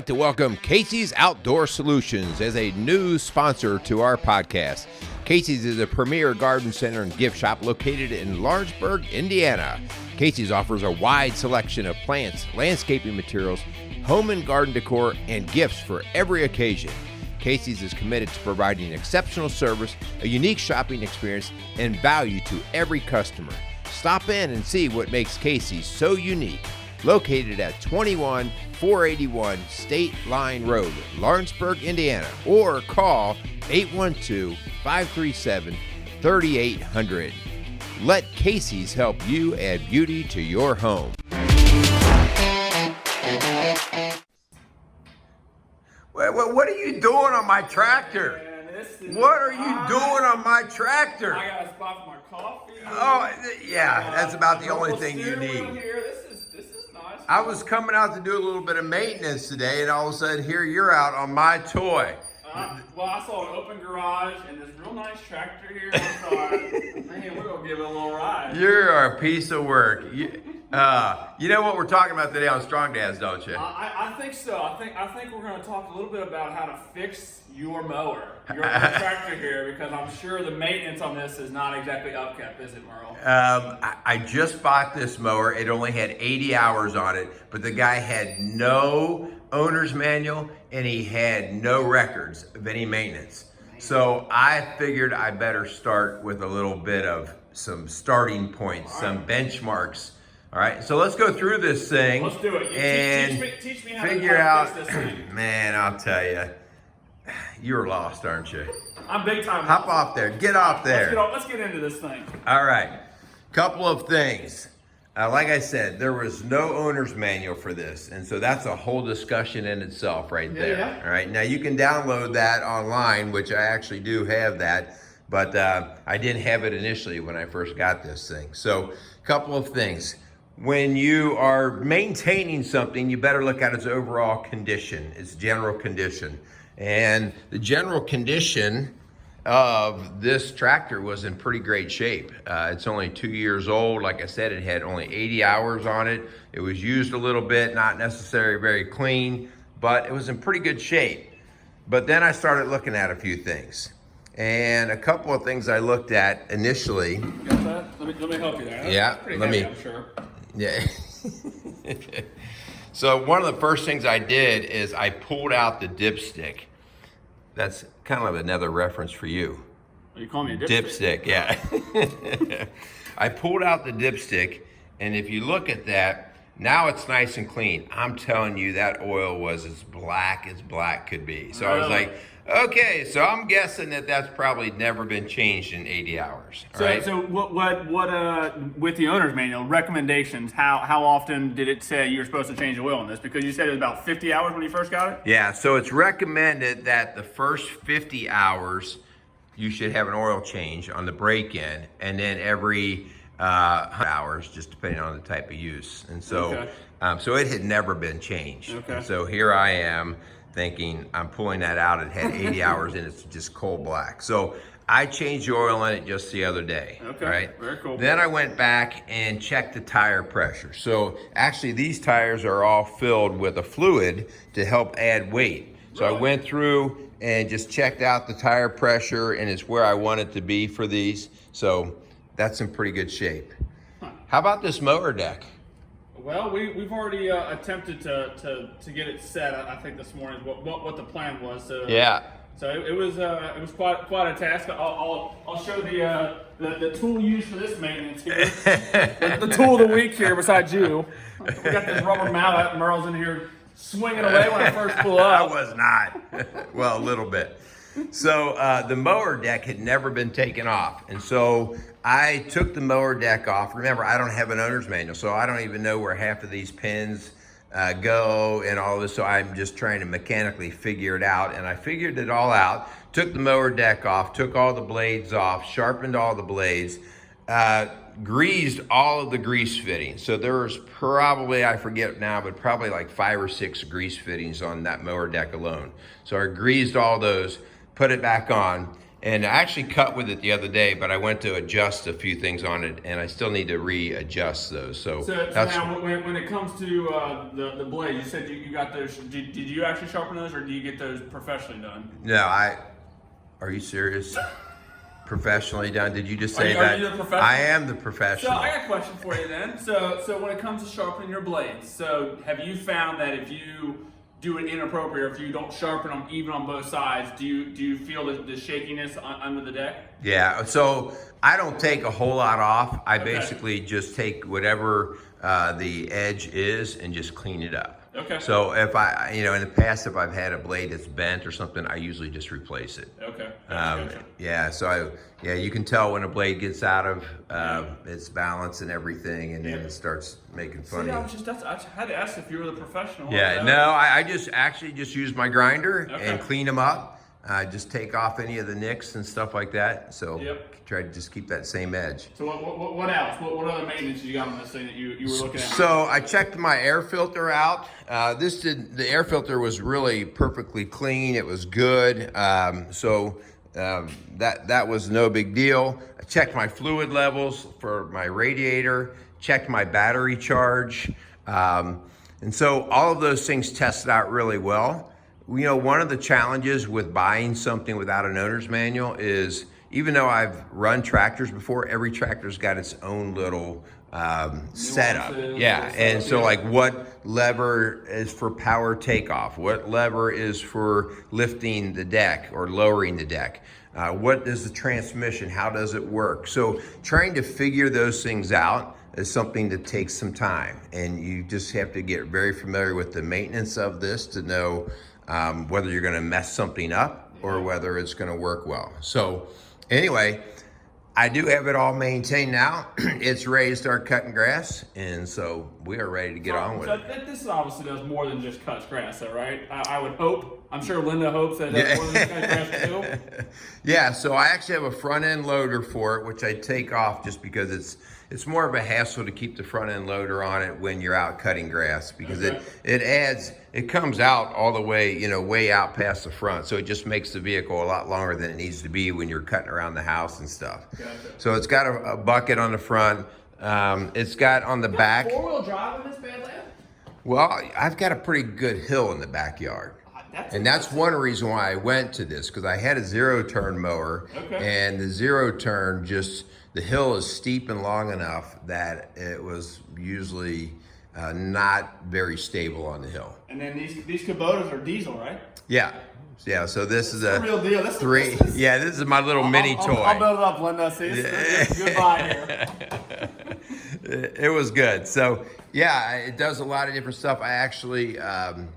like to welcome Casey's Outdoor Solutions as a new sponsor to our podcast. Casey's is a premier garden center and gift shop located in Lawrenceburg, Indiana. Casey's offers a wide selection of plants, landscaping materials, home and garden decor, and gifts for every occasion. Casey's is committed to providing exceptional service, a unique shopping experience, and value to every customer. Stop in and see what makes Casey's so unique. Located at 21481 State Line Road, Lawrenceburg, Indiana, or call 812-537-3800. Let Casey's help you add beauty to your home. What are you doing on my tractor? What are you doing on my tractor? I got a spot for my coffee. Oh, yeah, that's about the only thing you need. This is nice. I was coming out to do a little bit of maintenance today, and all of a sudden, here you're out on my toy. Well, I saw an open garage and this real nice tractor here. I thought, man, we're going to give it a little ride. You're a piece of work. You know what we're talking about today on Strong Dads, don't you? I think so. I think we're going to talk a little bit about how to fix your mower, your tractor here, because I'm sure the maintenance on this is not exactly upkept, is it, Merle? I just bought this mower. It only had 80 hours on it, but the guy had no owner's manual and he had no records of any maintenance. So I figured I better start with a little bit of some starting points, some benchmarks. All right, so let's go through this thing. Let's do it. And teach me how figure to out. fix this thing. Man, I'll tell you, you're lost, aren't you? I'm big time. Hop off there. Get off there. Let's get into this thing. All right, couple of things. Like I said, there was no owner's manual for this, and so that's a whole discussion in itself right there. Yeah. All right, now you can download that online, which I actually do have that, but I didn't have it initially when I first got this thing. So a couple of things. When you are maintaining something, you better look at its overall condition, its general condition. And the general condition of this tractor was in pretty great shape. It's only 2 years old. Like I said, it had only 80 hours on it. It was used a little bit, not necessarily very clean, but it was in pretty good shape. But then I started looking at a few things. And a couple of things I looked at initially. Got that? Let me help you there. Yeah, Pretty let heavy, me. I'm sure. Yeah. So one of the first things I did is I pulled out the dipstick. That's kind of another reference for you. You call me a dipstick? Dipstick, yeah. I pulled out the dipstick, and if you look at that, now it's nice and clean. I'm telling you, that oil was as black could be. So I was like, okay, so I'm guessing that that's probably never been changed in 80 hours. So what with the owner's manual recommendations? How often did it say you were supposed to change the oil on this? Because you said it was about 50 hours when you first got it. Yeah, so it's recommended that the first 50 hours you should have an oil change on the break-in, and then every 100 hours, just depending on the type of use. And so, so it had never been changed. Okay. And so here I am thinking I'm pulling that out. It had 80 hours in it. It's just coal black. So I changed the oil in it just the other day. Okay. Right. Very cool. Then I went back and checked the tire pressure. So actually these tires are all filled with a fluid to help add weight. So I went through and just checked out the tire pressure, and it's where I want it to be for these. So that's in pretty good shape. How about this mower deck? Well, we've already attempted to get it set. I think this morning what the plan was. Yeah. So it was quite a task. I'll show the tool used for this maintenance here. the tool of the week here, besides you. We got this rubber mount up. Merle's in here swinging away when I first pull up. I was not. Well, a little bit. So the mower deck had never been taken off. And so I took the mower deck off. Remember, I don't have an owner's manual, so I don't even know where half of these pins go and all this. So I'm just trying to mechanically figure it out. And I figured it all out, took the mower deck off, took all the blades off, sharpened all the blades, greased all of the grease fittings. So there was probably, I forget now, but probably like 5 or 6 grease fittings on that mower deck alone. So I greased all those, put it back on, And I actually cut with it the other day, but I went to adjust a few things on it, and I still need to readjust those. So that's now, when it comes to the blades, you said you got those. Did you actually sharpen those, or do you get those professionally done? no. Are you serious? Professionally done? Did you just say Are that? you the professional? I am the So professional. I got a question for you then. So when it comes to sharpening your blades, so have you found that if you do it inappropriate, or if you don't sharpen them even on both sides, do you feel the shakiness under the deck? Yeah, so I don't take a whole lot off. I Okay. basically just take whatever the edge is and just clean it up. Okay. So if I, in the past, if I've had a blade that's bent or something, I usually just replace it. Okay. Gotcha. Yeah, so you can tell when a blade gets out of its balance and everything, and then it starts making funny. See, I had to ask if you were the professional. Yeah, no, I just actually just use my grinder Okay. and clean them up. Just take off any of the nicks and stuff like that. So Yep. try to just keep that same edge. So what else? What other maintenance you got on this thing that you were looking at? So I checked my air filter out. The air filter was really perfectly clean. It was good. That was no big deal. I checked my fluid levels for my radiator, checked my battery charge. And so all of those things tested out really well. One of the challenges with buying something without an owner's manual is, even though I've run tractors before, every tractor's got its own little setup. Yeah, and so like what lever is for power takeoff? What lever is for lifting the deck or lowering the deck? What is the transmission? How does it work? So trying to figure those things out is something that takes some time, and you just have to get very familiar with the maintenance of this to know whether you're going to mess something up or whether it's going to work well. So anyway, I do have it all maintained now. It's ready to start cutting grass, and so we are ready to get on with it. This obviously does more than just cuts grass, though, right? I would hope. I'm sure Linda hopes that it does more than cut grass too. Yeah, so I actually have a front end loader for it, which I take off just because it's more of a hassle to keep the front end loader on it when you're out cutting grass, because it comes out all the way, way out past the front. So it just makes the vehicle a lot longer than it needs to be when you're cutting around the house and stuff. Gotcha. So it's got a bucket on the front. It's got on the back. 4-wheel drive in this bad lad? Well, I've got a pretty good hill in the backyard. That's one reason why I went to this, because I had a 0-turn mower, and the 0-turn the hill is steep and long enough that it was usually not very stable on the hill. And then these Kubotas are diesel, right? Yeah. So this is a real deal. This is my little mini toy. I'll build it up, Linda. See, it's goodbye here. It was good. So yeah, it does a lot of different stuff. I actually am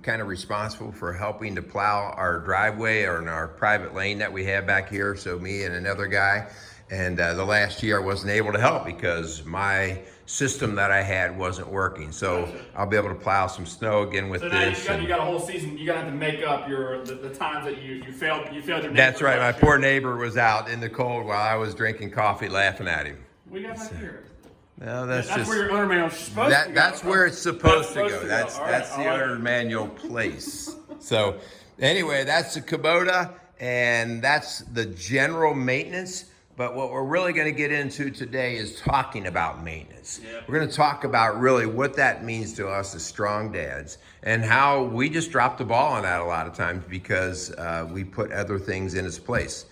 kind of responsible for helping to plow our driveway or in our private lane that we have back here. So me and another guy. And the last year I wasn't able to help because my system that I had wasn't working. So I'll be able to plow some snow again with this. So now you got a whole season. You got to have to make up the times that you failed your neighbor. That's right. My poor neighbor was out in the cold while I was drinking coffee, laughing at him. We got back here. No, that's where your owner manual is supposed to go. That's where it's supposed to go. That's the owner manual place. So anyway, that's the Kubota, and that's the general maintenance. But what we're really going to get into today is talking about maintenance. Yep. We're going to talk about really what that means to us as strong dads, and how we just drop the ball on that a lot of times because we put other things in its place.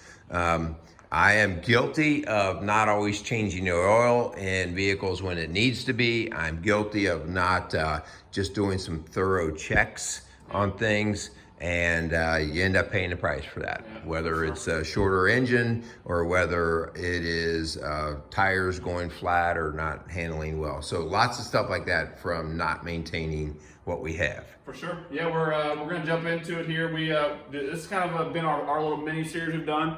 I am guilty of not always changing the oil in vehicles when it needs to be. I'm guilty of not just doing some thorough checks on things. And you end up paying the price for that, whether it's a shorter engine or whether it is tires going flat or not handling well. So lots of stuff like that from not maintaining what we have. For sure. Yeah, we're going to jump into it here. This has kind of been our little mini series we've done.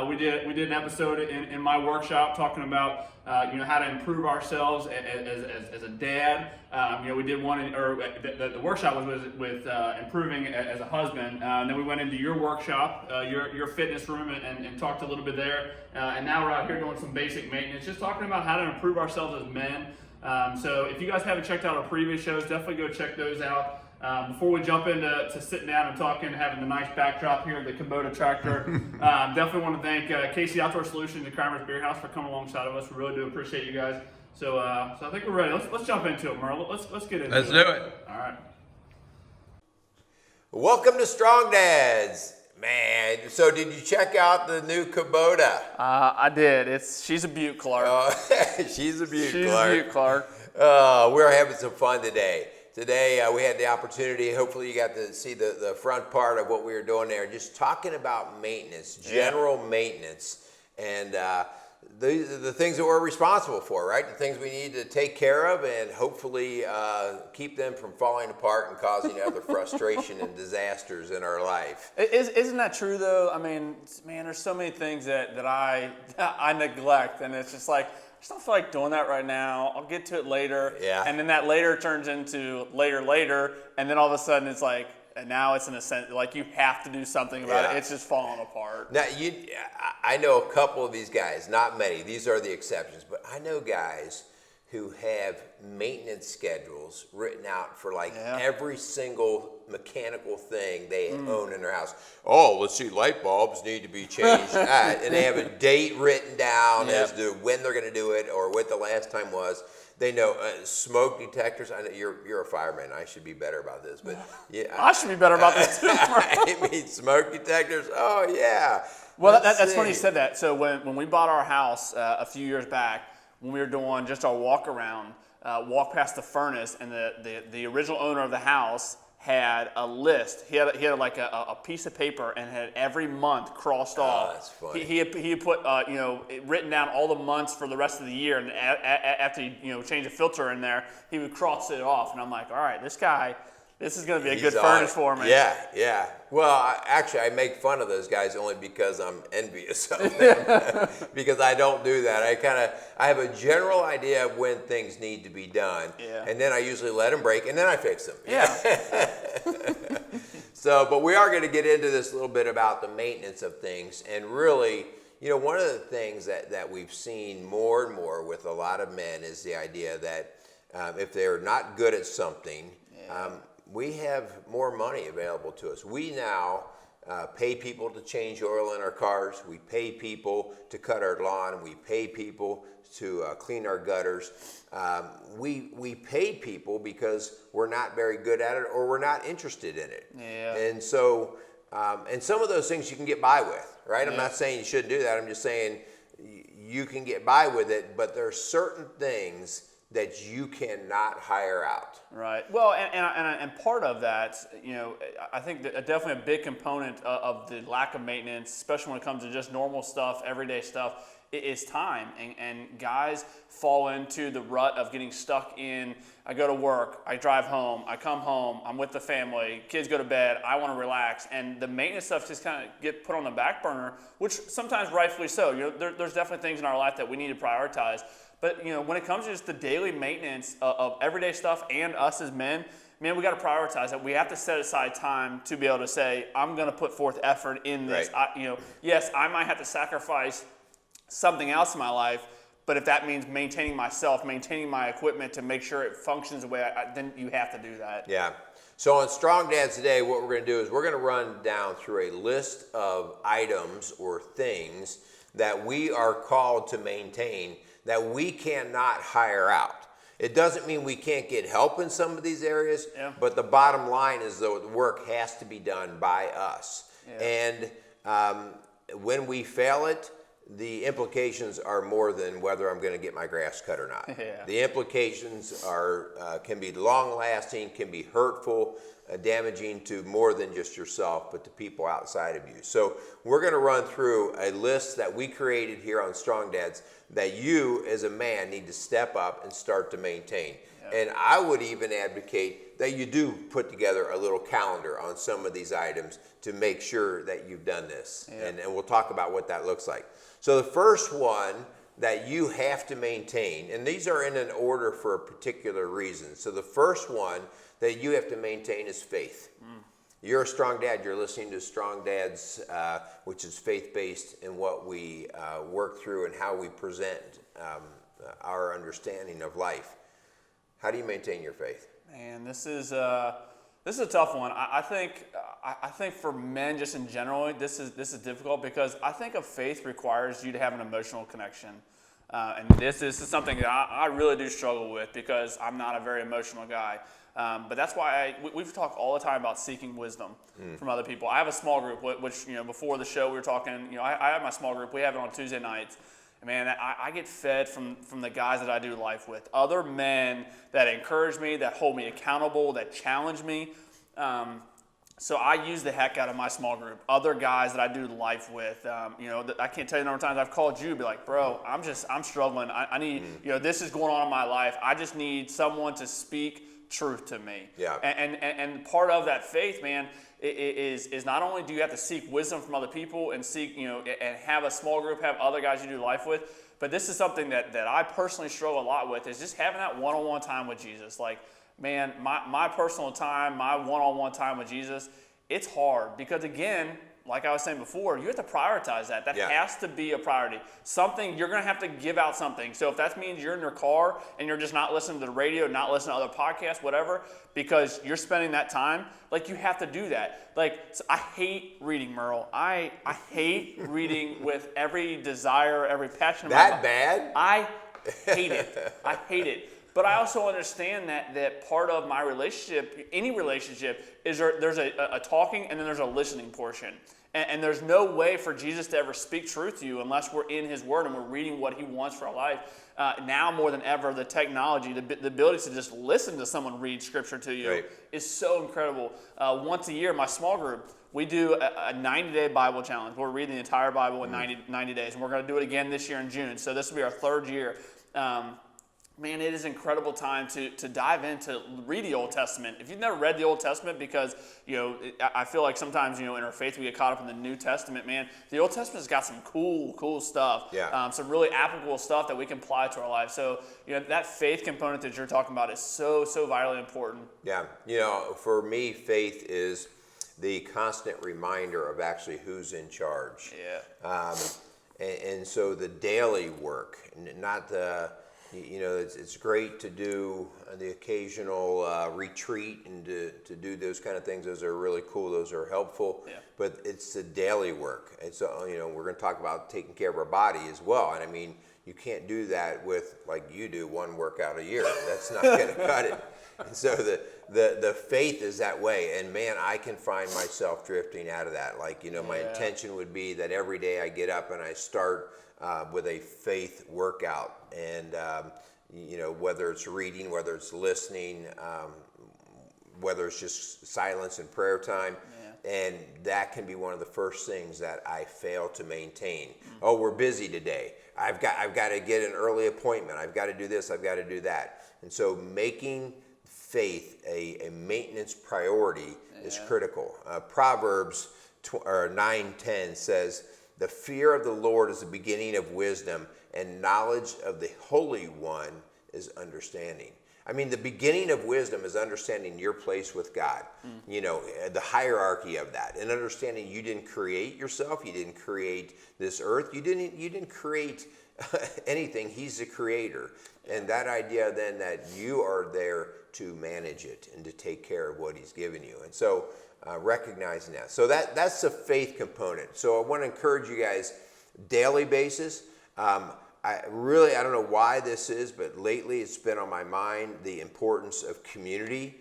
We did an episode in my workshop talking about how to improve ourselves as a dad. We did one, the workshop was with improving as a husband. And then we went into your workshop, your fitness room, and talked a little bit there. And now we're out here doing some basic maintenance, just talking about how to improve ourselves as men. So if you guys haven't checked out our previous shows, definitely go check those out. Before we jump into sitting down and talking, having the nice backdrop here at the Kubota tractor, definitely want to thank Casey Outdoor Solutions and Kramer's Beer House for coming alongside of us. We really do appreciate you guys. So I think we're ready. Let's jump into it, Merle. Let's get into it. Let's do it. All right. Welcome to Strong Dads. Man, so did you check out the new Kubota? I did. She's a beaut, Clark. She's a beaut, She's Clark. a beaut, Clark. We're having some fun today. Today we had the opportunity, hopefully you got to see the front part of what we were doing there, just talking about maintenance, general maintenance, and the things that we're responsible for, right? The things we need to take care of and hopefully keep them from falling apart and causing other frustration and disasters in our life. Isn't that true, though? I mean, man, there's so many things that I neglect, and it's just like, I just don't feel like doing that right now. I'll get to it later. Yeah. And then that later turns into later, and then all of a sudden it's like, and now it's in a sense like you have to do something about it. It's just falling apart. Now, I know a couple of these guys, not many. These are the exceptions, but I know guys who have maintenance schedules written out for every single mechanical thing they own in their house. Oh, let's see, light bulbs need to be changed. And they have a date written down as to when they're going to do it or what the last time was. They know smoke detectors. I know you're a fireman. I should be better about this, but I should be better about this too. I mean, smoke detectors. Oh yeah. Well, that's funny you said that. So when we bought our house a few years back, when we were doing just our walk around, walk past the furnace, and the original owner of the house had a list. He had like a piece of paper and had every month crossed off. That's funny. He had put written down all the months for the rest of the year, and after he changed the filter in there, he would cross it off. And I'm like, all right, this is going to be a good furnace for me. Yeah. Well, I make fun of those guys only because I'm envious of them. Because I don't do that. I have a general idea of when things need to be done. Yeah. And then I usually let them break and then I fix them. Yeah. So, but we are going to get into this a little bit about the maintenance of things. And really, one of the things that we've seen more and more with a lot of men is the idea that if they're not good at something, we have more money available to us. We now pay people to change oil in our cars. We pay people to cut our lawn. We pay people to clean our gutters. We pay people because we're not very good at it or we're not interested in it. Yeah. And so, and some of those things you can get by with, right? I'm not saying you shouldn't do that. I'm just saying you can get by with it, but there are certain things that you cannot hire out. Right. Well, and part of that, I think that definitely a big component of the lack of maintenance, especially when it comes to just normal stuff, everyday stuff, is time. And guys fall into the rut of getting stuck in, I go to work, I drive home, I come home, I'm with the family, kids go to bed, I want to relax. And the maintenance stuff just kind of get put on the back burner, which sometimes rightfully so. There's definitely things in our life that we need to prioritize. But when it comes to just the daily maintenance of everyday stuff and us as men, man, we got to prioritize it. We have to set aside time to be able to say, I'm going to put forth effort in this. Right. Yes, I might have to sacrifice something else in my life, but if that means maintaining myself, maintaining my equipment to make sure it functions the way then you have to do that. Yeah. So on Strong Dads today, what we're going to do is we're going to run down through a list of items or things that we are called to maintain that we cannot hire out. It doesn't mean we can't get help in some of these areas, but the bottom line is though the work has to be done by us. Yeah. And when we fail it, the implications are more than whether I'm going to get my grass cut or not. Yeah. The implications can be long-lasting, can be hurtful, damaging to more than just yourself, but to people outside of you. So we're going to run through a list that we created here on Strong Dads that you as a man need to step up and start to maintain. Yeah. And I would even advocate that you do put together a little calendar on some of these items to make sure that you've done this. Yeah. And we'll talk about what that looks like. So the first one that you have to maintain, and these are in an order for a particular reason. So the first one that you have to maintain is faith. You're a strong dad. You're listening to Strong Dads, which is faith-based in what we work through and how we present our understanding of life. How do you maintain your faith? Man, this is This is a tough one. I think for men just in general, this is difficult because I think a faith requires you to have an emotional connection. And this is something that I really do struggle with because I'm not a very emotional guy. But that's why we've talked all the time about seeking wisdom from other people. I have a small group, which, before the show we were talking, I have my small group. We have it on Tuesday nights. And man, I get fed from the guys that I do life with. Other men that encourage me, that hold me accountable, that challenge me. So I use the heck out of my small group. Other guys that I do life with, I can't tell you the number of times I've called you, be like, bro, I'm struggling. I need, this is going on in my life. I just need someone to speak truth to me. Yeah. And part of that faith, man, is not only do you have to seek wisdom from other people and seek, and have a small group, have other guys you do life with, but this is something that I personally struggle a lot with, is just having that one-on-one time with Jesus. Like, man, my personal time, my one-on-one time with Jesus, it's hard because, again, like I was saying before, you have to prioritize that. That has to be a priority. Something, you're going to have to give out something. So if that means you're in your car and you're just not listening to the radio, not listening to other podcasts, whatever, because you're spending that time, like, you have to do that. Like, so I hate reading, Merle. I hate reading with every desire, every passion. That bad? I hate it. I hate it. But I also understand that part of my relationship, any relationship, is there's a talking and then there's a listening portion. And there's no way for Jesus to ever speak truth to you unless we're in his word and we're reading what he wants for our life. Now more than ever, the technology, the ability to just listen to someone read scripture to you is so incredible. Once a year, my small group, we do a 90-day Bible challenge. We're reading the entire Bible in 90 days. And we're going to do it again this year in June. So this will be our third year. Man, it is an incredible time to dive into, read the Old Testament. If you've never read the Old Testament, because, I feel like sometimes, in our faith we get caught up in the New Testament, man, the Old Testament's got some cool stuff. Yeah. Some really applicable stuff that we can apply to our life. So, that faith component that you're talking about is so vitally important. Yeah. For me, faith is the constant reminder of actually who's in charge. Yeah. And so the daily work, not the... it's great to do the occasional retreat and to do those kind of things. Those are really cool. Those are helpful. Yeah. But it's the daily work. It's we're going to talk about taking care of our body as well. And I mean, you can't do that with, like you do, one workout a year. That's not going to cut it. And so the faith is that way. And man, I can find myself drifting out of that. Like, my intention would be that every day I get up and I start with a faith workout, and whether it's reading, whether it's listening, whether it's just silence and prayer time, and that can be one of the first things that I fail to maintain. Oh, we're busy today. I've got to get an early appointment. I've got to do this. I've got to do that. And so making faith a maintenance priority is critical. Proverbs 9:10 says, "The fear of the Lord is the beginning of wisdom, and knowledge of the Holy One is understanding." I mean, the beginning of wisdom is understanding your place with God, the hierarchy of that, and understanding you didn't create yourself, you didn't create this earth, you didn't create anything. He's the creator. And that idea then that you are there to manage it and to take care of what he's given you. And so recognizing that. So that's the faith component. So I want to encourage you guys, daily basis. I don't know why this is, but lately it's been on my mind, the importance of community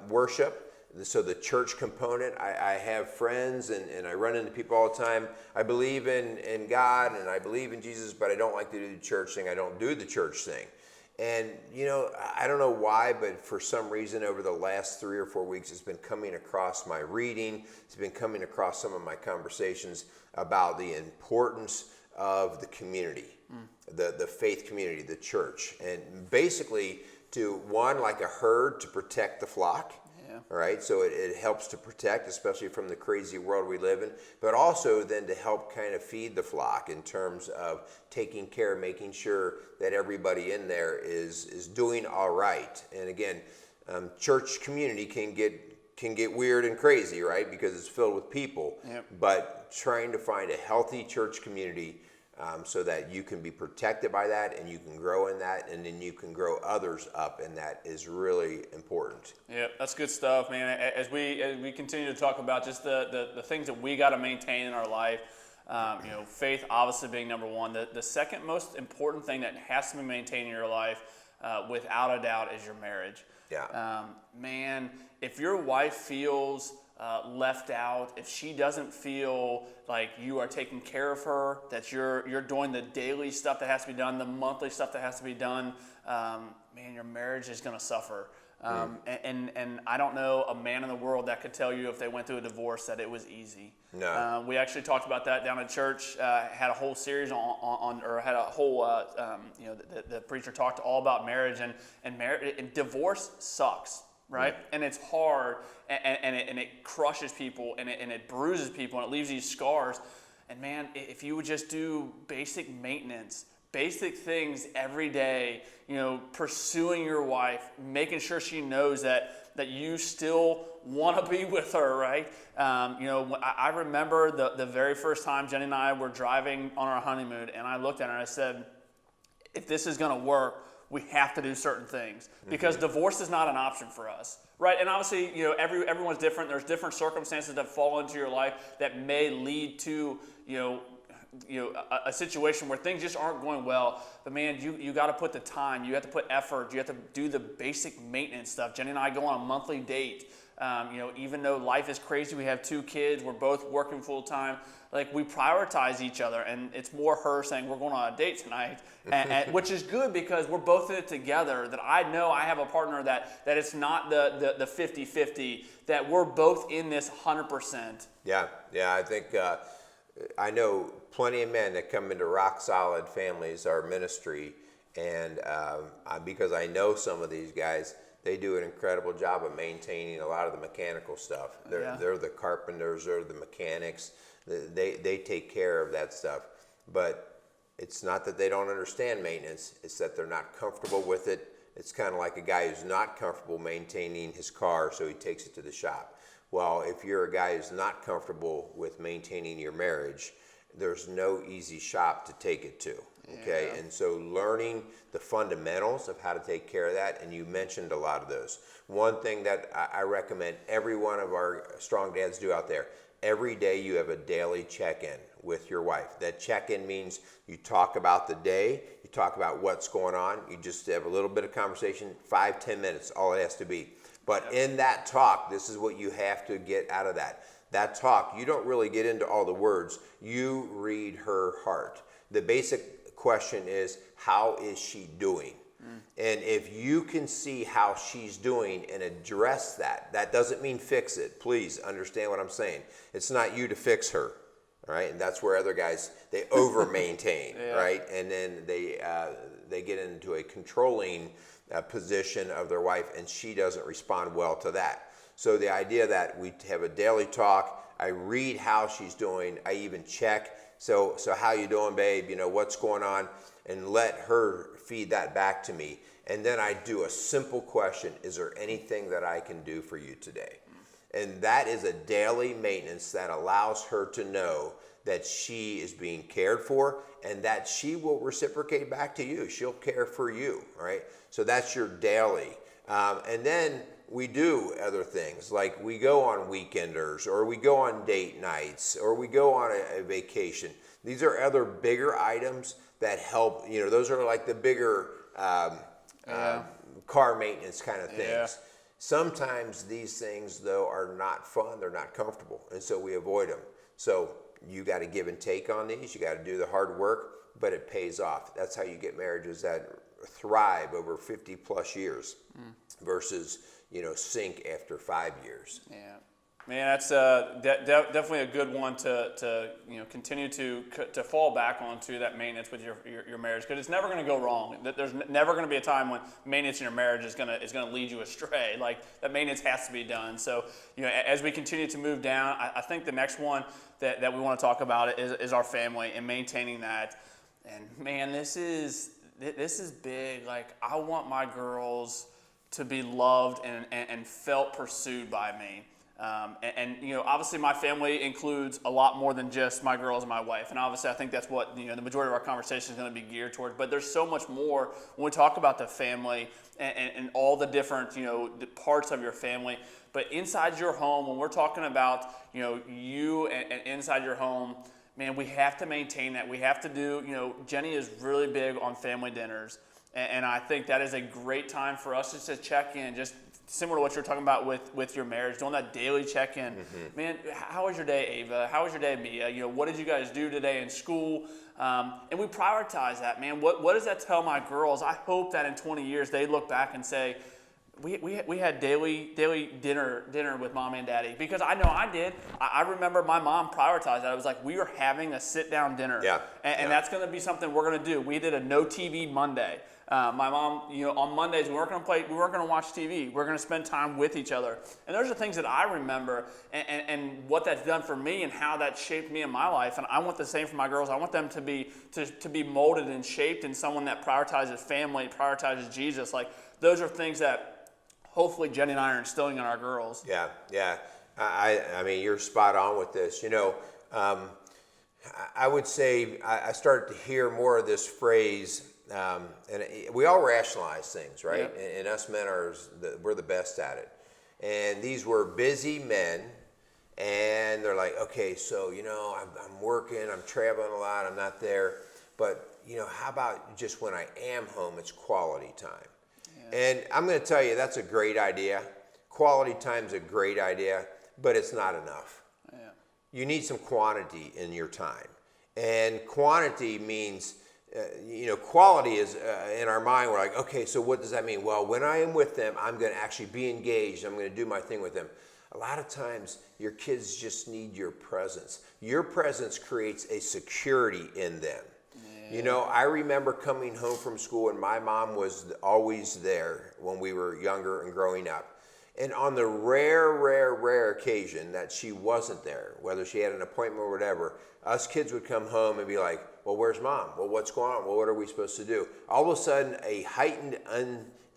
worship. So the church component, I have friends and I run into people all the time. I believe in God and I believe in Jesus, but I don't like to do the church thing. I don't do the church thing. And, I don't know why, but for some reason over the last 3 or 4 weeks, it's been coming across my reading. It's been coming across some of my conversations about the importance of the community, the faith community, the church. And basically like a herd to protect the flock. All right, so it helps to protect, especially from the crazy world we live in, but also then to help kind of feed the flock in terms of taking care, making sure that everybody in there is doing all right. And again, church community can get weird and crazy, right? Because it's filled with people. Yep. But trying to find a healthy church community so that you can be protected by that and you can grow in that, and then you can grow others up, and that is really important. Yeah, that's good stuff, man. As we continue to talk about just the things that we got to maintain in our life, faith obviously being number one. The second most important thing that has to be maintained in your life, without a doubt, is your marriage. Yeah. Man, if your wife feels left out, if she doesn't feel like you are taking care of her, that you're doing the daily stuff that has to be done, the monthly stuff that has to be done, man, your marriage is going to suffer. And I don't know a man in the world that could tell you if they went through a divorce that it was easy. No. We actually talked about that down at church. Had a whole series had a whole the preacher talked all about marriage and marriage, and divorce sucks. Right? Yeah. And it's hard, and it crushes people, and it bruises people, and it leaves these scars. And man, if you would just do basic maintenance, basic things every day, pursuing your wife, making sure she knows that you still want to be with her, right? I remember the very first time Jenny and I were driving on our honeymoon, and I looked at her and I said, if this is going to work, we have to do certain things, because divorce is not an option for us, right? And obviously, everyone's different. There's different circumstances that fall into your life that may lead to, a situation where things just aren't going well. But man, you got to put the time. You have to put effort. You have to do the basic maintenance stuff. Jenny and I go on a monthly date. Even though life is crazy, we have 2 kids. We're both working full time. Like, we prioritize each other, and it's more her saying we're going on a date tonight, and which is good because we're both in it together. That I know I have a partner that it's not the 50-50, that we're both in this 100%. Yeah. I think I know plenty of men that come into rock solid families, our ministry, and because I know some of these guys, they do an incredible job of maintaining a lot of the mechanical stuff. They're the carpenters, they're the mechanics. They take care of that stuff. But it's not that they don't understand maintenance, it's that they're not comfortable with it. It's kind of like a guy who's not comfortable maintaining his car, so he takes it to the shop. Well, if you're a guy who's not comfortable with maintaining your marriage, there's no easy shop to take it to. Okay, yeah. And so learning the fundamentals of how to take care of that, and you mentioned a lot of those. One thing that I recommend every one of our strong dads do out there, every day you have a daily check-in with your wife. That check-in means you talk about the day, you talk about what's going on, you just have a little bit of conversation, 5-10 minutes, all it has to be. But in that talk, this is what you have to get out of that. That talk, you don't really get into all the words, you read her heart. The basic question is, how is she doing? And if you can see how she's doing and address that, that doesn't mean fix it. Please understand what I'm saying. It's not you to fix her, all right? And that's where other guys, they over maintain, right? And then they get into a controlling position of their wife, and she doesn't respond well to that. So the idea that we have a daily talk, I read how she's doing, I even check, so how you doing, babe? What's going on? And let her feed that back to me. And then I do a simple question, is there anything that I can do for you today? And that is a daily maintenance that allows her to know that she is being cared for and that she will reciprocate back to you. She'll care for you, right? So that's your daily. And then we do other things, like we go on weekenders, or we go on date nights, or we go on a vacation. These are other bigger items that help, those are like the bigger car maintenance kind of things. Yeah. Sometimes these things, though, are not fun, they're not comfortable, and so we avoid them. So you got to give and take on these, you got to do the hard work, but it pays off. That's how you get marriages that thrive over 50 plus years versus, sink after 5 years. Yeah. Man, that's definitely a good one to continue to fall back onto, that maintenance with your marriage, because it's never going to go wrong. There's never going to be a time when maintenance in your marriage is going to lead you astray. Like, that maintenance has to be done. So as we continue to move down, I think the next one that we want to talk about is our family and maintaining that. And man, this is big. Like, I want my girls to be loved and felt pursued by me. And obviously my family includes a lot more than just my girls and my wife. And obviously I think that's what, the majority of our conversation is going to be geared towards. But there's so much more when we talk about the family and all the different, the parts of your family. But inside your home, when we're talking about, you and inside your home, man, we have to maintain that. We have to do, Jenny is really big on family dinners. And I think that is a great time for us just to check in, just similar to what you're talking about with your marriage, doing that daily check-in. Mm-hmm. Man, how was your day, Ava? How was your day, Mia? What did you guys do today in school? And we prioritize that, man. What does that tell my girls? I hope that in 20 years they look back and say, we had daily dinner with mom and daddy, because I know I did. I remember my mom prioritized that. It was like we were having a sit-down dinner. Yeah. And that's going to be something we're going to do. We did a no TV Monday. My mom, on Mondays we weren't going to watch TV. We're going to spend time with each other. And those are things that I remember, and what that's done for me and how that shaped me in my life. And I want the same for my girls. I want them to be molded and shaped in someone that prioritizes family, prioritizes Jesus. Like, those are things that hopefully Jenny and I are instilling in our girls. Yeah. I mean, you're spot on with this. I would say I started to hear more of this phrase. And we all rationalize things, right? Yep. And us men we're the best at it. And these were busy men, and they're like, okay, so I'm working, I'm traveling a lot, I'm not there, but how about just when I am home, it's quality time. Yeah. And I'm going to tell you, that's a great idea. Quality time's a great idea, but it's not enough. Yeah. You need some quantity in your time, and quantity means. Quality is in our mind. We're like, okay, so what does that mean? Well, when I am with them, I'm going to actually be engaged. I'm going to do my thing with them. A lot of times, your kids just need your presence. Your presence creates a security in them. Yeah. I remember coming home from school, and my mom was always there when we were younger and growing up. And on the rare occasion that she wasn't there, whether she had an appointment or whatever, us kids would come home and be like, well, where's mom? Well, what's going on? Well, what are we supposed to do? All of a sudden, a heightened,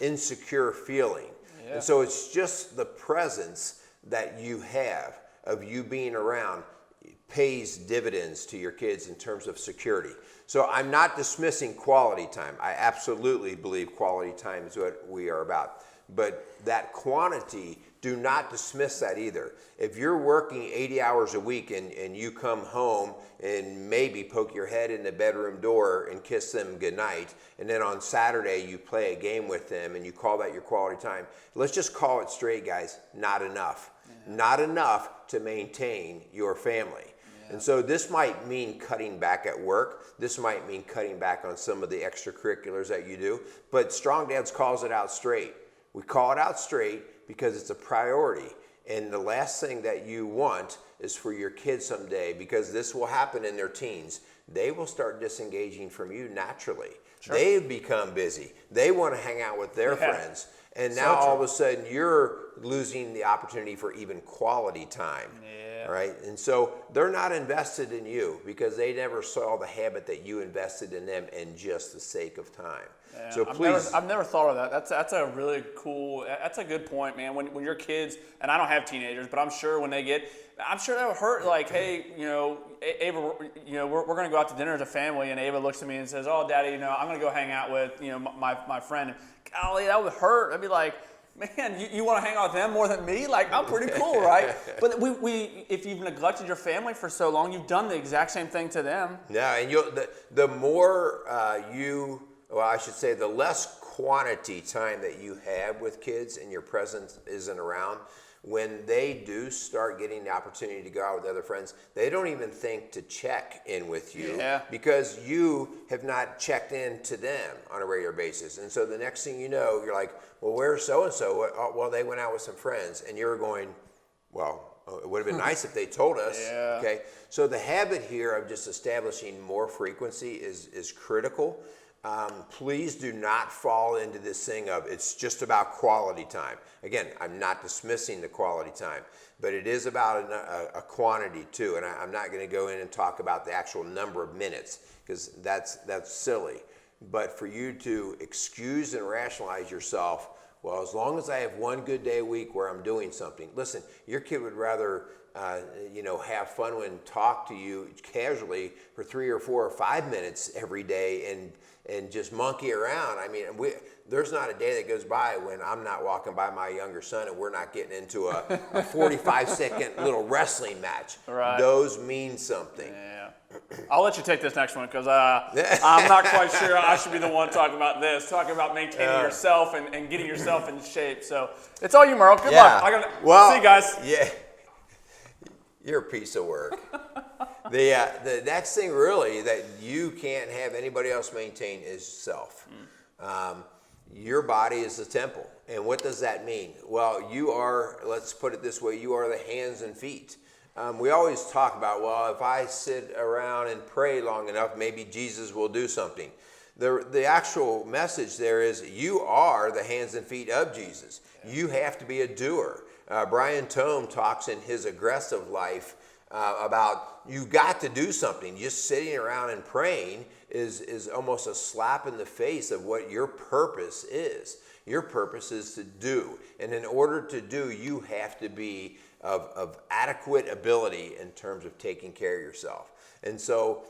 insecure feeling. Yeah. And so it's just the presence that you have of you being around pays dividends to your kids in terms of security. So I'm not dismissing quality time. I absolutely believe quality time is what we are about. But that quantity, do not dismiss that either. If you're working 80 hours a week and you come home and maybe poke your head in the bedroom door and kiss them goodnight, and then on Saturday you play a game with them and you call that your quality time, let's just call it straight, guys, not enough. Yeah. Not enough to maintain your family. Yeah. And so this might mean cutting back at work. This might mean cutting back on some of the extracurriculars that you do. But Strong Dads calls it out straight. We call it out straight because it's a priority. And the last thing that you want is for your kids someday, because this will happen in their teens, they will start disengaging from you naturally. Sure. They become busy. They want to hang out with their friends. And now all of a sudden you're losing the opportunity for even quality time. Yeah. Right? And so they're not invested in you because they never saw the habit that you invested in them in just the sake of time. Yeah, so please. I've never thought of that. That's a really cool, that's a good point, man. When your kids, and I don't have teenagers, but I'm sure when they get, I'm sure that would hurt. Like, hey, Ava, we're going to go out to dinner as a family, and Ava looks at me and says, "Oh, Daddy, I'm going to go hang out with, my friend." Golly, that would hurt. I'd be like, man, you want to hang out with them more than me? Like, I'm pretty cool, right? But if you've neglected your family for so long, you've done the exact same thing to them. Yeah, and the more the less quantity time that you have with kids and your presence isn't around, when they do start getting the opportunity to go out with other friends, they don't even think to check in with you because you have not checked in to them on a regular basis. And so the next thing you know, you're like, well, where's so-and-so? Well, they went out with some friends. And you're going, well, it would have been nice if they told us. Yeah. Okay. So the habit here of just establishing more frequency is critical. Please do not fall into this thing of it's just about quality time. Again, I'm not dismissing the quality time, but it is about a quantity too. And I'm not going to go in and talk about the actual number of minutes because that's silly. But for you to excuse and rationalize yourself Well, as long as I have one good day a week where I'm doing something. Listen, your kid would rather have fun and talk to you casually for 3 or 4 or 5 minutes every day and just monkey around. I mean, there's not a day that goes by when I'm not walking by my younger son and we're not getting into a 45-second little wrestling match. Right. Those mean something. Yeah. I'll let you take this next one because I'm not quite sure I should be the one talking about this, talking about maintaining yourself and getting yourself in shape. So it's all you, Merle. Good luck. See you guys. Yeah. You're a piece of work. The next thing really that you can't have anybody else maintain is self. Your body is the temple. And what does that mean? Well, you are, let's put it this way, you are the hands and feet. We always talk about, well, if I sit around and pray long enough, maybe Jesus will do something. The actual message there is you are the hands and feet of Jesus. You have to be a doer. Brian Tome talks in his aggressive life about you got to do something. Just sitting around and praying is almost a slap in the face of what your purpose is. Your purpose is to do. And in order to do, you have to be of adequate ability in terms of taking care of yourself. And so,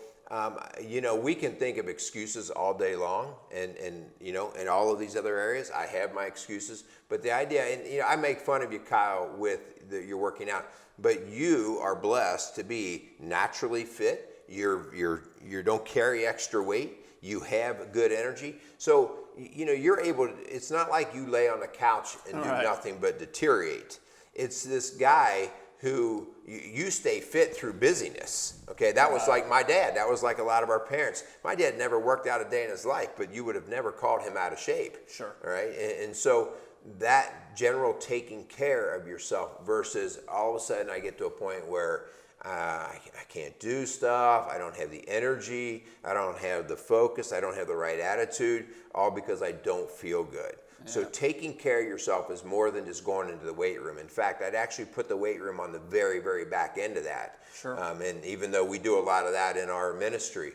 we can think of excuses all day long, and in all of these other areas, I have my excuses. But the idea, and I make fun of you, Kyle, with you're working out, but you are blessed to be naturally fit. You don't carry extra weight. You have good energy. So, you're able to, it's not like you lay on the couch and do nothing but deteriorate. It's this guy who you stay fit through busyness. Okay, that was like my dad. That was like a lot of our parents. My dad never worked out a day in his life, but you would have never called him out of shape. Sure. All right, and so that general taking care of yourself versus all of a sudden I get to a point where I can't do stuff, I don't have the energy, I don't have the focus, I don't have the right attitude, all because I don't feel good. Yeah. So taking care of yourself is more than just going into the weight room. In fact, I'd actually put the weight room on the very, very back end of that. Sure. And even though we do a lot of that in our ministry,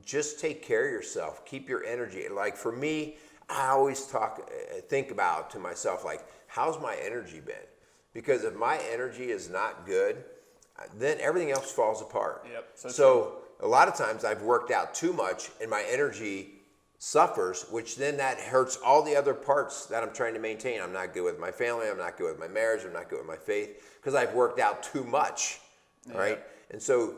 just take care of yourself, keep your energy. Like for me, I always think about to myself, like, how's my energy been? Because if my energy is not good, then everything else falls apart. Yep. So a lot of times I've worked out too much and my energy suffers, which then that hurts all the other parts that I'm trying to maintain. I'm not good with my family. I'm not good with my marriage. I'm not good with my faith because I've worked out too much, right? And so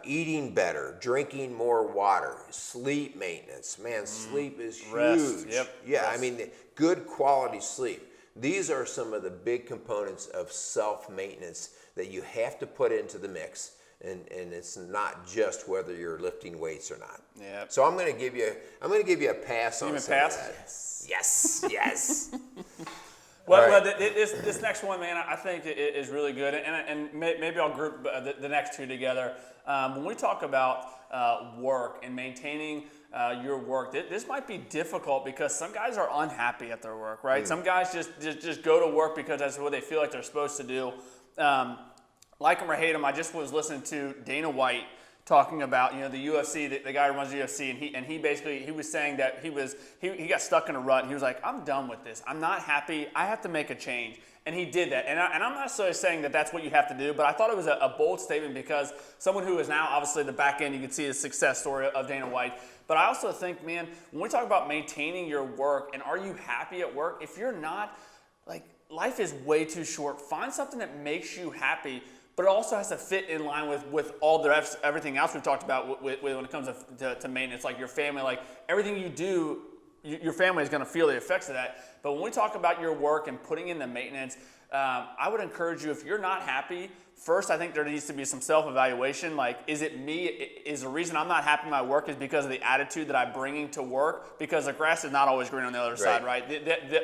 eating better, drinking more water, sleep maintenance. Man, sleep is huge. Rest. Yep. Yeah, Rest. I mean, good quality sleep. These are some of the big components of self-maintenance that you have to put into the mix. And it's not just whether you're lifting weights or not. Yeah. So I'm going to give you a pass on some of that. Yes. Well, this next one, man, I think is really good, and maybe I'll group the next two together. When we talk about work and maintaining your work, this might be difficult because some guys are unhappy at their work, right? Some guys just go to work because that's what they feel like they're supposed to do. Like him or hate him, I just was listening to Dana White talking about the UFC, the guy who runs the UFC, and he basically was saying that he got stuck in a rut. And he was like, I'm done with this. I'm not happy. I have to make a change. And he did that. And I'm not necessarily saying that that's what you have to do, but I thought it was a bold statement because someone who is now obviously the back end, you can see the success story of Dana White. But I also think, man, when we talk about maintaining your work and are you happy at work, if you're not, like, life is way too short. Find something that makes you happy, but it also has to fit in line with all everything else we've talked about when it comes to maintenance, like your family, like everything you do, your family is going to feel the effects of that. But when we talk about your work and putting in the maintenance, I would encourage you, if you're not happy, first, I think there needs to be some self-evaluation. Like, is it me? Is the reason I'm not happy in my work is because of the attitude that I'm bringing to work? Because the grass is not always green on the other side, right?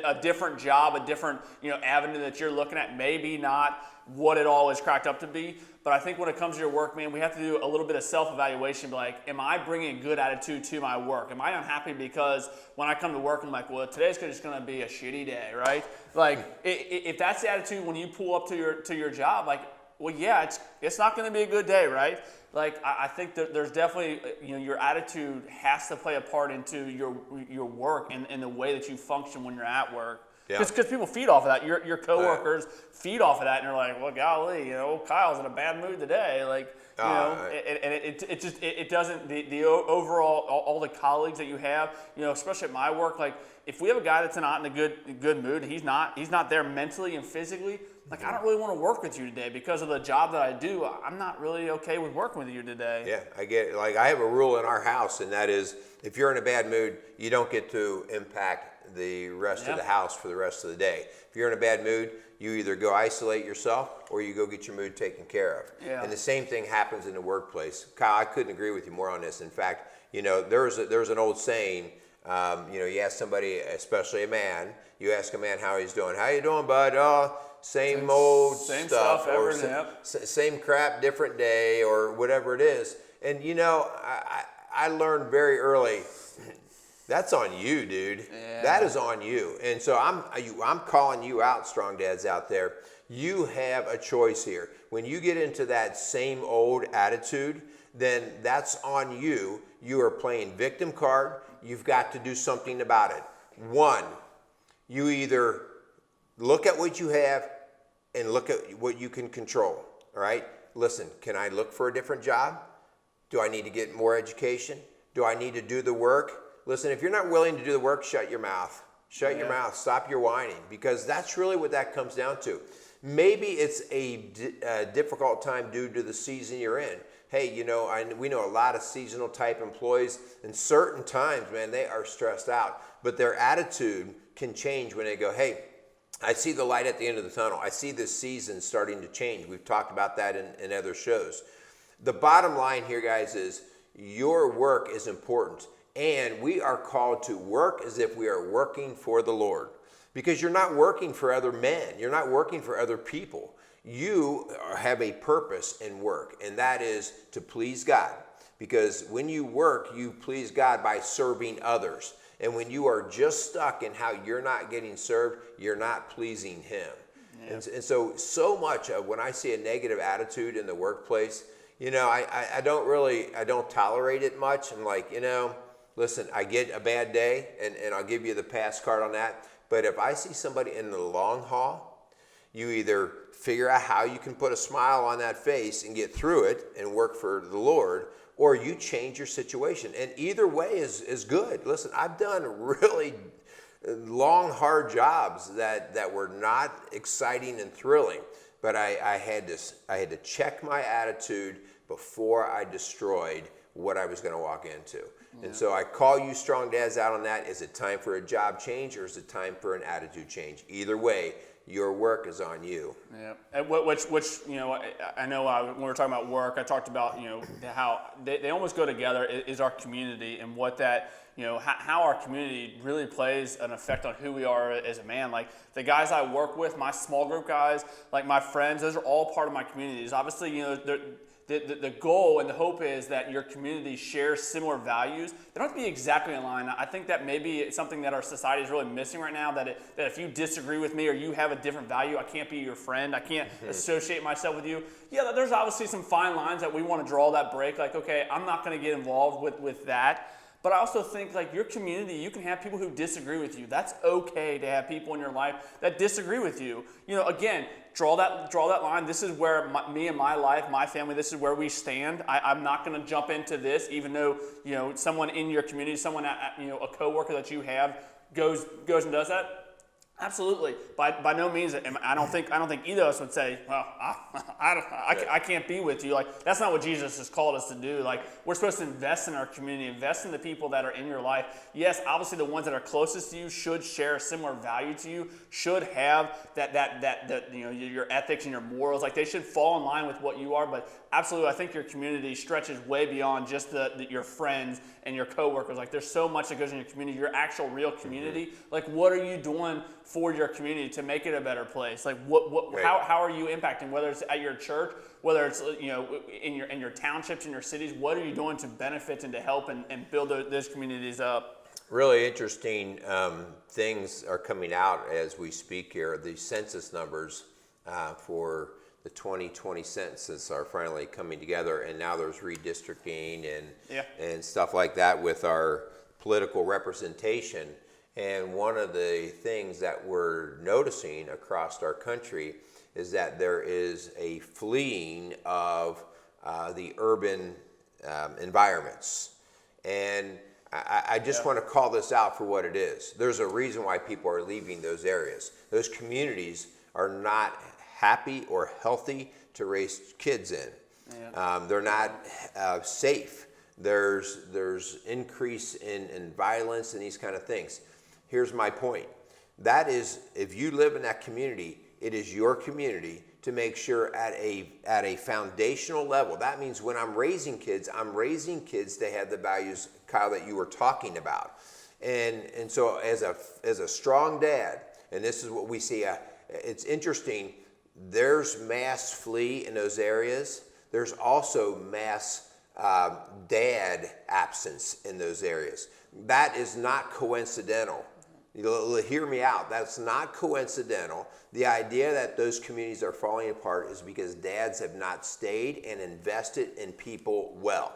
A different job, a different avenue that you're looking at, maybe not what it all is cracked up to be. But I think when it comes to your work, man, we have to do a little bit of self-evaluation. Be like, am I bringing a good attitude to my work? Am I unhappy because when I come to work, I'm like, well, today's just going to be a shitty day, right? Like, if that's the attitude when you pull up to your job, like, well, yeah, it's not going to be a good day, right? Like, I think that there's definitely, your attitude has to play a part into your work and the way that you function when you're at work. Because people feed off of that. Your coworkers feed off of that, and they're like, well, golly, Kyle's in a bad mood today. Like, it doesn't, the overall, all the colleagues that you have, especially at my work, like, if we have a guy that's not in a good mood, he's not there mentally and physically, like, I don't really want to work with you today because of the job that I do. I'm not really okay with working with you today. Yeah, I get it. Like, I have a rule in our house, and that is, if you're in a bad mood, you don't get to impact the rest of the house for the rest of the day. If you're in a bad mood, you either go isolate yourself or you go get your mood taken care of. Yeah. And the same thing happens in the workplace. Kyle, I couldn't agree with you more on this. In fact, there's an old saying, you ask somebody, especially a man, you ask a man how he's doing. How you doing, bud? Oh, same old stuff or same crap, different day, or whatever it is. And I learned very early, that's on you, dude. Yeah. That is on you. And so I'm calling you out, strong dads out there. You have a choice here. When you get into that same old attitude, then that's on you. You are playing victim card. You've got to do something about it. One, you either look at what you have and look at what you can control. All right? Listen, can I look for a different job? Do I need to get more education? Do I need to do the work? Listen, if you're not willing to do the work, shut your mouth. Shut your mouth. Stop your whining, because that's really what that comes down to. Maybe it's a difficult time due to the season you're in. Hey, we know a lot of seasonal type employees, and certain times, man, they are stressed out. But their attitude can change when they go, hey, I see the light at the end of the tunnel. I see this season starting to change. We've talked about that in other shows. The bottom line here, guys, is your work is important. And we are called to work as if we are working for the Lord. Because you're not working for other men. You're not working for other people. You have a purpose in work, and that is to please God. Because when you work, you please God by serving others. And when you are just stuck in how you're not getting served, you're not pleasing Him. Yeah. And so much of when I see a negative attitude in the workplace, I don't tolerate it much. I'm like, listen, I get a bad day, and I'll give you the pass card on that. But if I see somebody in the long haul, you either figure out how you can put a smile on that face and get through it and work for the Lord, or you change your situation. And either way is good. Listen, I've done really long, hard jobs that were not exciting and thrilling, but I had to check my attitude before I destroyed what I was going to walk into. Yeah. And so I call you strong dads out on that. Is it time for a job change, or is it time for an attitude change? Either way, your work is on you. Yeah, and which I know when we were talking about work, I talked about how they almost go together. Is our community, and what that how our community really plays an effect on who we are as a man. Like the guys I work with, my small group guys, like my friends, those are all part of my communities. Obviously, the goal and the hope is that your community shares similar values. They don't have to be exactly in line. I think that maybe it's something that our society is really missing right now, that if you disagree with me or you have a different value, I can't be your friend. I can't associate myself with you. Yeah, there's obviously some fine lines that we want to draw that break. Like, okay, I'm not going to get involved with that. But I also think, like, your community, you can have people who disagree with you. That's okay to have people in your life that disagree with you. Again, draw that line. This is where me and my life, my family, this is where we stand. I'm not going to jump into this, even though someone in your community, someone a coworker that you have goes and does that. Absolutely. By no means, I don't think either of us would say, well, I can't be with you. Like, that's not what Jesus has called us to do. Like, we're supposed to invest in our community, invest in the people that are in your life. Yes, obviously the ones that are closest to you should share a similar value to you, should have that your ethics and your morals. Like, they should fall in line with what you are. But absolutely, I think your community stretches way beyond just your friends and your coworkers. Like, there's so much that goes in your community, your actual real community. Like, what are you doing for your community to make it a better place? Like, Right. how are you impacting, whether it's at your church, whether it's in your townships, in your cities? What are you doing to benefit and to help and build those communities up? Really interesting things are coming out as we speak here. The census numbers for the 2020 census are finally coming together, and now there's redistricting and stuff like that with our political representation. And one of the things that we're noticing across our country is that there is a fleeing of the urban environments. And I just want to call this out for what it is. There's a reason why people are leaving those areas. Those communities are not happy or healthy to raise kids in. They're not safe. There's increase in violence and these kind of things. Here's my point. That is, if you live in that community, it is your community to make sure at a foundational level. That means when I'm raising kids to have the values, Kyle, that you were talking about. And so as a strong dad, and this is what we see, it's interesting, there's mass flee in those areas. There's also mass dad absence in those areas. That is not coincidental. You'll hear me out. That's not coincidental. The idea that those communities are falling apart is because dads have not stayed and invested in people well.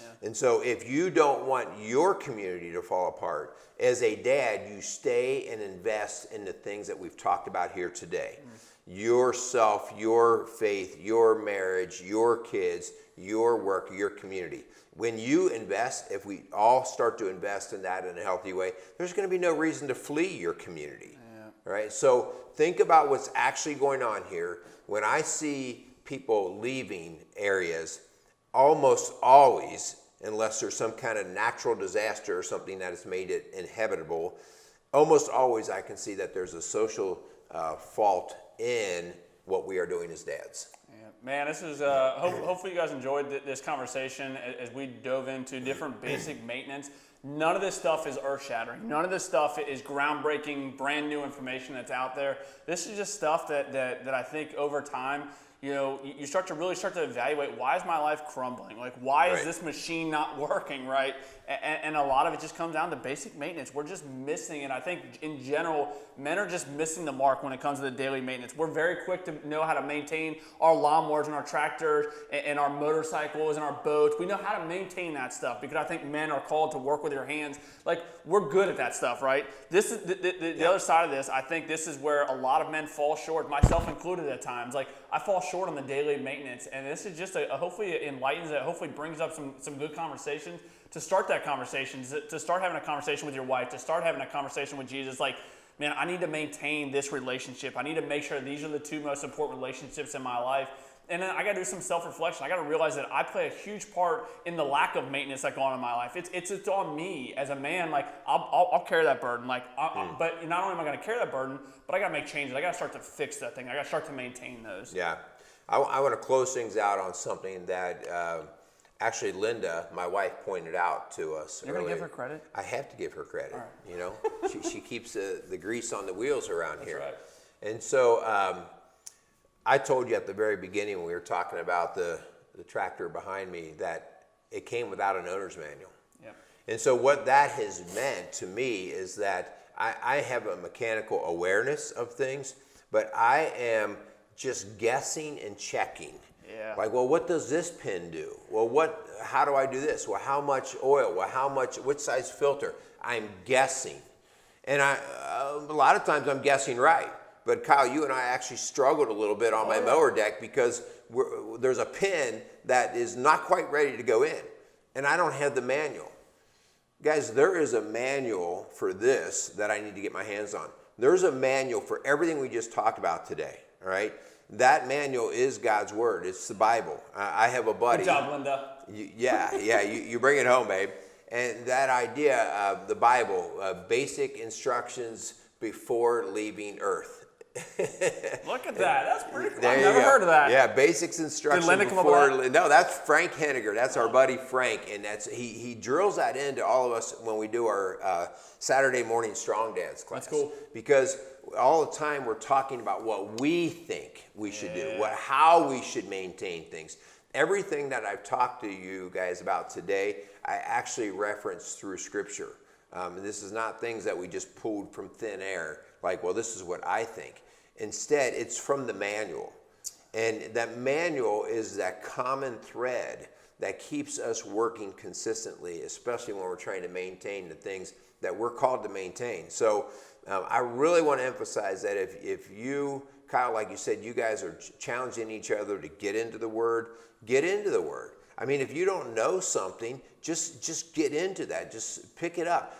Yeah. And so if you don't want your community to fall apart, as a dad, you stay and invest in the things that we've talked about here today. Yourself, your faith, your marriage, your kids, your work, your community. When you invest, if we all start to invest in that in a healthy way, there's going to be no reason to flee your community. Right? So think about what's actually going on here. When I see people leaving areas, almost always, unless there's some kind of natural disaster or something that has made it inhabitable, almost always I can see that there's a social fault in what we are doing as dads. Man, this is hopefully you guys enjoyed this conversation as we dove into different basic maintenance. None of this stuff is earth-shattering. None of this stuff is groundbreaking, brand new information that's out there. This is just stuff that I think over time, you start to evaluate, why is my life crumbling? Like, why is this machine not working, right? And a lot of it just comes down to basic maintenance. We're just missing it. I think in general, men are just missing the mark when it comes to the daily maintenance. We're very quick to know how to maintain our lawnmowers and our tractors and our motorcycles and our boats. We know how to maintain that stuff because I think men are called to work with their hands. Like, we're good at that stuff, right? This is the other side of this. I think this is where a lot of men fall short, myself included at times. Like, I fall short on the daily maintenance, and this is just hopefully it enlightens it, hopefully brings up some good conversations. To start that conversation, to start having a conversation with your wife, to start having a conversation with Jesus, like, man, I need to maintain this relationship. I need to make sure these are the two most important relationships in my life. And then I got to do some self-reflection. I got to realize that I play a huge part in the lack of maintenance that go on in my life. It's on me as a man. Like, I'll carry that burden. Like, but not only am I going to carry that burden, but I got to make changes. I got to start to fix that thing. I got to start to maintain those. Yeah, I want to close things out on something that. Actually, Linda, my wife, pointed out to us earlier. You're going to give her credit? I have to give her credit. Right. She keeps the grease on the wheels around here. Right. And so I told you at the very beginning when we were talking about the tractor behind me that it came without an owner's manual. Yep. And so what that has meant to me is that I have a mechanical awareness of things, but I am just guessing and checking. Yeah. Like, well, what does this pin do? Well, how do I do this? Well, how much oil? Well, which size filter? I'm guessing. And a lot of times I'm guessing right. But Kyle, you and I actually struggled a little bit on my mower deck because there's a pin that is not quite ready to go in. And I don't have the manual. Guys, there is a manual for this that I need to get my hands on. There's a manual for everything we just talked about today, all right? That manual is God's word. It's the Bible. I have a buddy. Good job, Linda. You bring it home, babe. And that idea of the Bible, basic instructions before leaving Earth. Look at that. That's pretty cool. I've never heard of that. Yeah, basics instructions before. No, that's Frank Henniger. That's our buddy Frank, and he drills that into all of us when we do our Saturday morning strong dance class. That's cool. Because all the time we're talking about what we think we should do, how we should maintain things. Everything that I've talked to you guys about today, I actually reference through Scripture. This is not things that we just pulled from thin air, like, well, this is what I think. Instead, it's from the manual. And that manual is that common thread that keeps us working consistently, especially when we're trying to maintain the things that we're called to maintain. So I really want to emphasize that if you, Kyle, like you said, you guys are challenging each other to get into the Word, get into the Word. I mean, if you don't know something, just get into that. Just pick it up.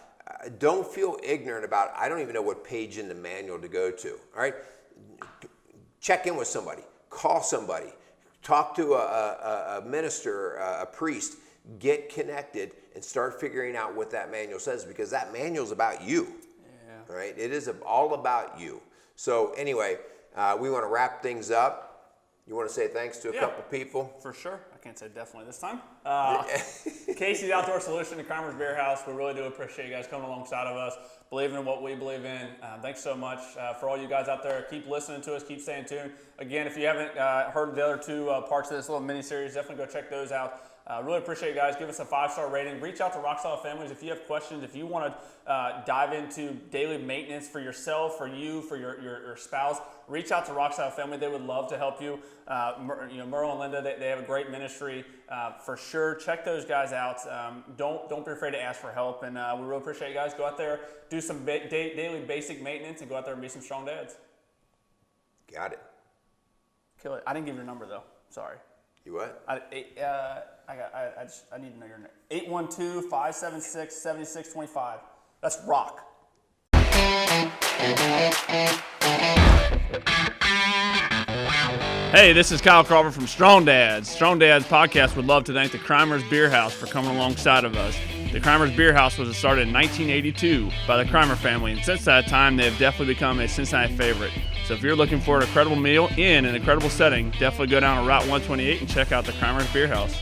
Don't feel ignorant about, I don't even know what page in the manual to go to. All right? Check in with somebody. Call somebody. Talk to a minister, a priest. Get connected and start figuring out what that manual says, because that manual is about you. Yeah. Right? It is all about you. So anyway, we want to wrap things up. You want to say thanks to a couple people? For sure. I can't say definitely this time. Casey's Outdoor Solution to Crimer's Beer House. We really do appreciate you guys coming alongside of us, believing in what we believe in. Thanks so much for all you guys out there. Keep listening to us. Keep staying tuned. Again, if you haven't heard the other two parts of this little mini-series, definitely go check those out. Really appreciate you guys. Give us a 5-star rating. Reach out to Rock Solid Families if you have questions. If you want to dive into daily maintenance for yourself, for you, for your spouse, reach out to Rock Solid Family. They would love to help you. Merle and Linda, they have a great ministry. For sure, check those guys out. Don't be afraid to ask for help. And we really appreciate you guys. Go out there, do some daily basic maintenance, and go out there and be some strong dads. Got it. Kill it. I didn't give your number though. Sorry. You what? I need to know your name. 812-576-7625. That's Rock. Hey, this is Kyle Carver from Strong Dads. Strong Dads podcast would love to thank the Crimer's Beer House for coming alongside of us. The Crimer's Beer House was started in 1982 by the Crimer family, and since that time, they have definitely become a Cincinnati favorite. So if you're looking for an incredible meal in an incredible setting, definitely go down to Route 128 and check out the Crimer's Beer House.